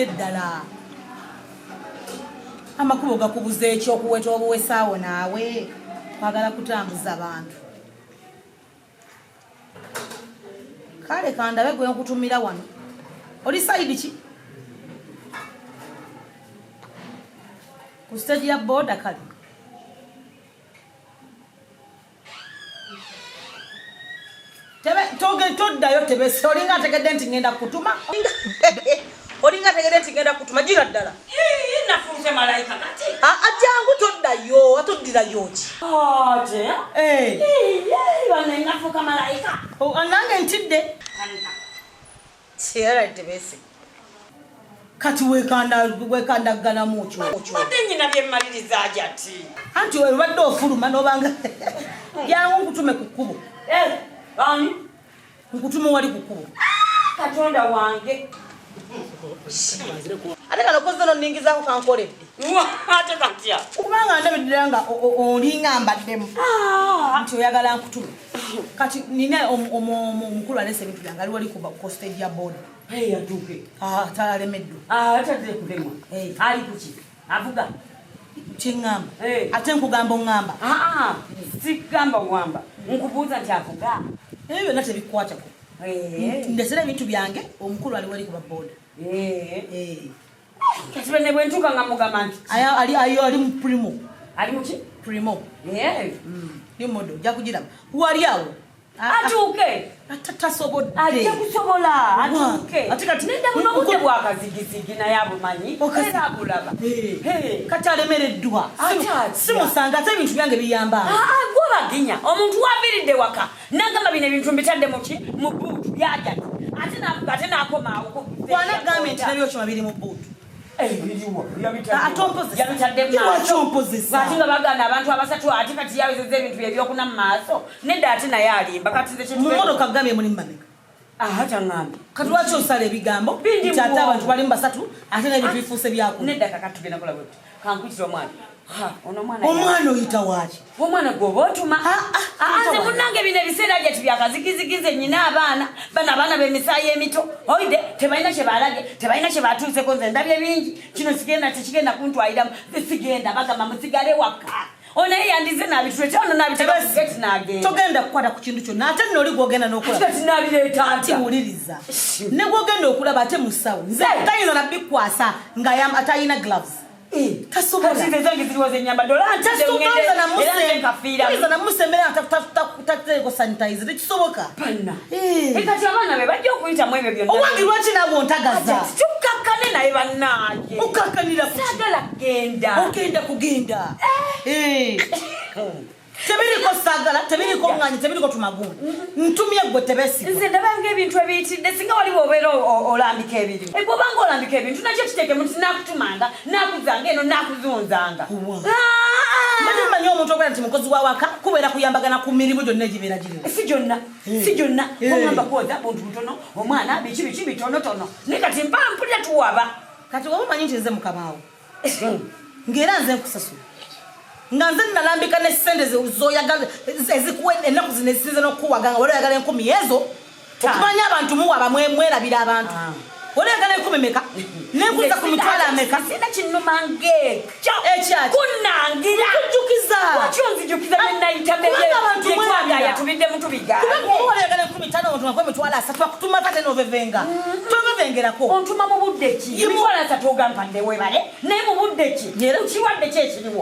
Owulire ddala. Amakubo gakubuza ekyokuweta obuwesaawo naawe. Kwagala kutambuza abantu. Kale kandabe gwe nkutumira wano. Oli side ki? Ku stage ya boda kale. Toddayo Tebesi olinga ategedde nti ngenda kutuma. Olinga ategedde nti ngenda kutuma gira ddala. Nafunze malayika kati. Ajangu toddayo, atoddirayo ki? Ate? Bano nafuka malayika. Nange ntidde. Sierra Tebesi. Kati wekandagana mucho. Ate nyina byemaliriza ajati. Anti wewe badde ofuluma nobanga. Yangu nkutume ku kkubo. Bani? Nkutume wali ku kkubo. Katonda wange. Ate kano koze no ningiza ku kankoledde. Ate katya. Kubanga ndabidira nga olinga mbaddemu. Nti oyagala nkutume. Kati nina omukulu alese ebintu byange ali wali ku stage ya board. Atuuke. Talalemeddu. Atadde kulema. Ali kuki? Avuga. Kyengamba. Ate nkugamba ongamba. Sikugamba ngamba. Nkubuuza nti avuga. Ebyo byonna tebikwatako. Ndesera ebintu byange omukulu ali wali ku board. Kati bene bwe ntuuka nga mugamba nti ali mu primo. Ali muki? Primo. Ni modo jakugiraba. Wali awo. Atuuke. Tasobola. Ajja kusobola. Atuuke. Nenda muno budde bwakazigizigi naye abumanyi. Era abulaba. Kati alemereddwa. Simusanga ate ebintu byange biyamba. Gwe baginya. Omuntu waviridde waka. Nagamba bino ebintu mbitadde muki? Mu buutu byajja. Ate nakomaawo. Wana gavumenti nabyo kyoma biri mu buutu. Nga baganda abantu abasatu ate kati yawezezza ebintu by'ebyokuna mu maaso nedda ate naye alimba kati mumotoka gambye mulimu mameka taŋŋambe kati lwaki osala ebigambo nti ate abantu balimu basatu ate n'ebintu bifuuse byakula nedda kakati tugenda kulaba kankuyitira omwana omwana oyita waaki omwana gwoba otuma nze munnange bino ebiseera gye tibyakazigizigize nyina abaana bano abaana b'emisaayi emito oide tebalina kye balage tebalina kye batuuseko nze ndabye bingi kino sigenda tekigenda kuntwaliramu sigenda bagamba musigale waka onaye yandize nabitulete ono nabitageti nagenda togenda kukwata ku kintu kyonna ate nno oli gwogenda n'okulaba kati nabireeta ati wuliriza ne gwogenda okulaba ate mu ssawo nze tayina nabbikwasa nga atayina gloves tasobola zange ziriwo zenyamba dola tasobola namusembera tateeko sanitizer tekisoboka panna kati abaana be bajja okuyitamu ebyo byonna owange lwaki nabwe ontagaza tukakkane naye bannange okakkanira saagala kugenda ogenda kugenda tebiriko sagala tebiriko ng'anyi tebiriko tumagundu ntumye gwe Tebesi nze ndabanga ebintu ebiyitidde singa waliwo obeera olambika ebirimu bw'obanga olambika ebintu nakyo kiteeke muti nakutumanga nakuzanga eno nakuzunzanga manyi omuntu obeera nti mukozi wawaka kubeera kuyambagana ku mirimu gyonna egibeera giriwo si gyonna ogamba kwoza buntu butono omwana biki bitonotono naye kati mpampulira tuwaba kati woba omanyi nti nze mukamaawo ng'era nze nkusasula nga nze nalambika n'essente zoyagala ezikuwa ennaku zino ezisinze n'okukuwaga nga wali oyagala 10 ezo okumanya abantu muwaba mwerabira abantu wali oyagala 10 meka nenkuza ku mitwalo ameka sina kinnuma ng'ekyo kunnangira kujjukiza lwaki onzijukiza bennayita byetwagaya tubidde mu tubigaye kuba wali oyagala 15 ontuma ku emitwalo 3 akutuma tate n'ovevenga tovevengerako ontuma mu budde ki emitwalo 3 ogampadde webale naye mu budde ki kiwadde ki ekiriwo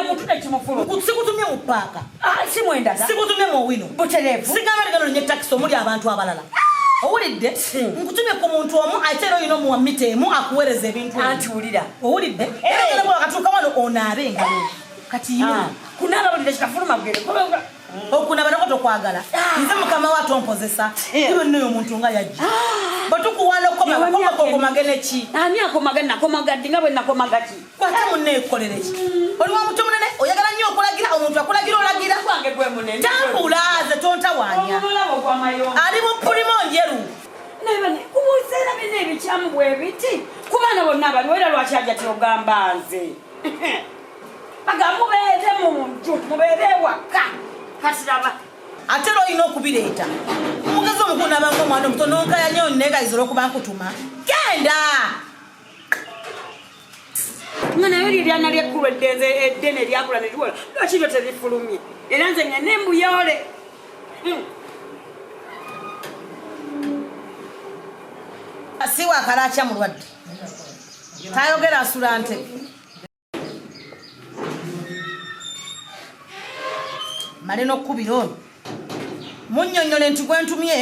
omuntu tekimufulu sikutumye mu paaka simwendaga sikutumye mu owino butereevu sigamba ligano linye takisi omuli abantu abalala owulidde nkutumye ku muntu omu ate era olina omuwa mita emu akuweereza ebintu anti wulira owulidde era genda wakatuuka wano onaabe engalo kati kunaaba bulire kikafuluma gere okunaba nako tokwagala nze mukama wa tompozesa iwe nnoyo omuntu nga yajja bwetukuwana okomakomagene ki ani akomagane nakomagadde nga bwe nakomagaki kwate munneekolere ki oli wa muto munene oyagala nnyo okulagira omuntu akulagira olagira gwange gwe munene tambula ze tontawaanya ali mu pulimo njeru naye kubuuseera bino ebikyamu bwe biti ku baana bonna abaliwo era lwaki ajja tyogamba nze baga mubeere muntu mubeere ewaka kasiraba ate lwolina okubireeta omugezi omukulu nabanga omwana omuto nonkaya nnyo nneegayizira okuba nkutuma genda lyana lyekulu eddene eryakula ne liwola lwaki lyo terifulumye era nze ngene embuyole asiwa akalaakya mulwadde tayogera asula ntebe male n'okkubira ono munnyonnyole nti gwentumye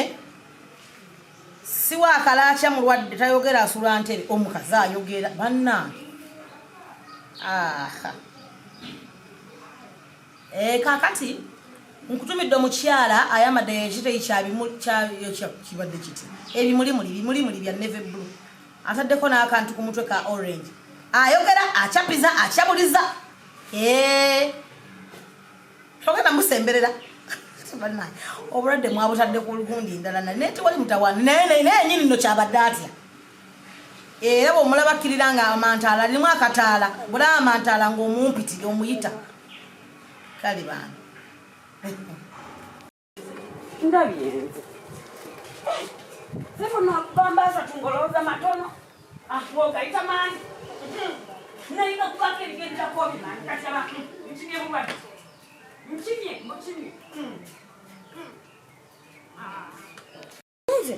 siwa akalaakya mulwadde tayogera asula ntebe omukazi ayogera bannange kakati nkutumidde omukyala ayamadde ekiteyi kibadde kiti ebimulimuli bya neve blue ataddeko n'akantu ku mutwe ka orange ayogera acapiza acabuliza togenda musemberera obulwadde mwabutadde ku lugundi ndala naye tewali mutawaana naye nyini nno kyabadde atya era bw'omulaba akkirira nga amantaala alimu akataala bulaba amantaala ng'omumpitire omuyita kale baana ndabyenze sekuno bambaasa tungolooza matono agayita maanyi nalinga kubako erigendakobimanyi katyaba nkimye bulwadde nkimye nze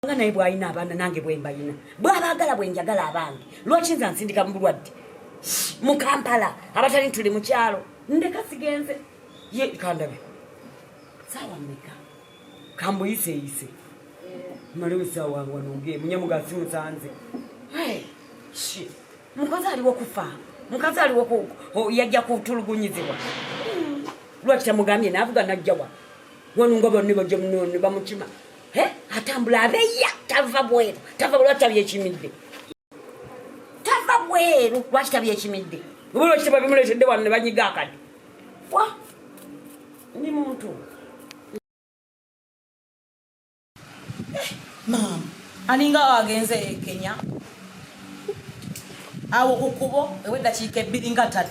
nga naye bwalina abaana nange bwembalina bwabaagala bwenjagala abange lwaki nza nsindika mu bulwadde mu Kampala abatali tuli mu kyalo ndeka sigenze ye kandabe sawa mmeka kambuyiseyise maliwe sawa wangu wanonge munyamugasi musanze mukazi aliwo kufa mukazi aliwo yajja kutulugunyizibwa lwaki tamugambye naavuga najjawa wanunga bonna bajja munone bamukima atambula abeya tava bweru tava lwaki tabyekimidde tava bweru lwaki tabyekimidde oba lwaki tababimuleetedde wano ne banyiga akadi wa ndi muntu maama aninga agenze e Kenya awo kukubo eweddakiika 2 nga 3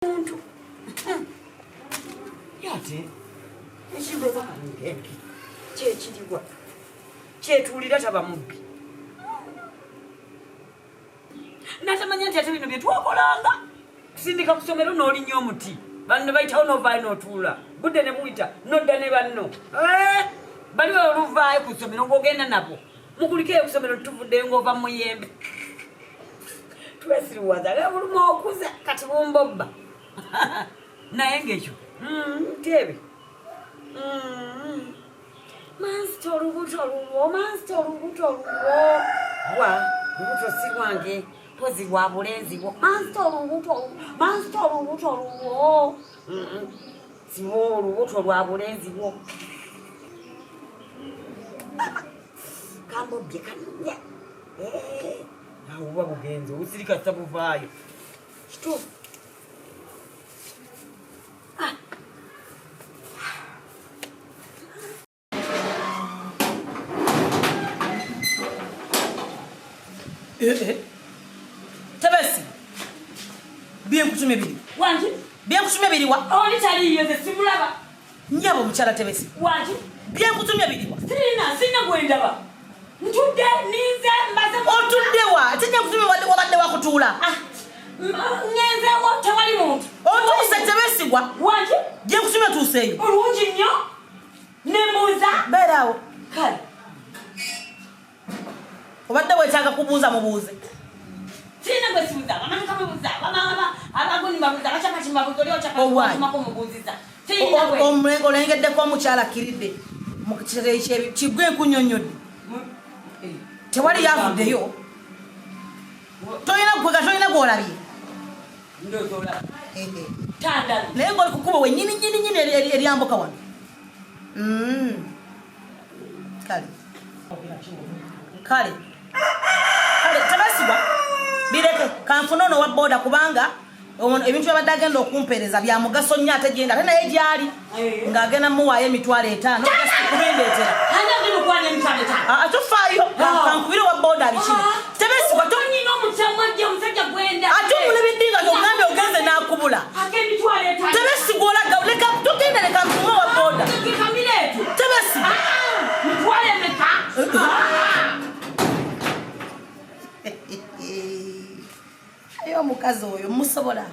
muntu yate ekibeza kangenki kyekiriwa kyetuulira taba mubbi natamanya nti ate bino bye twakolanga tusindika ku ssomero n'olinya omuti banno bayitawo n'ovaayo n'otuula budde ne buyita nodda ne banno bali oluvaayo ku ssomero ng'ogenda nabo mukulikeyo ku ssomero tuvuddeyo ng'ova mu muyembe twesiriwaza ga buluma okuza kati bumbobba naye ng'ekyo tebe mansita olubuto lulwo mansita olubuto lulwo wa lubuto si lwange pozi lwa bulenzi bwo mansita olubuto lulwo siwo olubuto lwa bulenzi bwo kambobye kanya awo buba bugenzi obusirika sabuvaayo kituufu Tebesi bien kutumye biri wanji bien kutumye biri wa oli taliyo ze simulaba nyabo mukyala Tebesi wanji bien kutumye biri wa sina gwendaba ntudde nize mbaze otudde wa tenya kutumye wabadde wakutuula ngenzewo tewali muntu otuuse Tebesi wa wanji bien kutumye tuuseeyo olungi nnyo nembuuza beerawo kale obadde weetaaga kubuuza mubuuze sina gwe sibuuza bamanuka mubuuza abaguni babuuza bacakati mbabuuza oli ocakaimako mubuuziza olengeddeko omukyala akiridde kigwe enkunyonyodde tewali yavuddeyo tolina gwolabye naye ngaoli kukuba we nyini eryambuka wano kale Tebesibwa bireke kanfuna ono wa boda kubanga ebintu byabadde agenda okumpeereza bya mugaso nnyo ate genda ate naye gyali ng'agenda muwaayo emitwalo 5 kubindeetera atufaayo kankubire wa boda abikiri Tebesibwa ate omulabidde nga togambe ogenze n'akubula sobola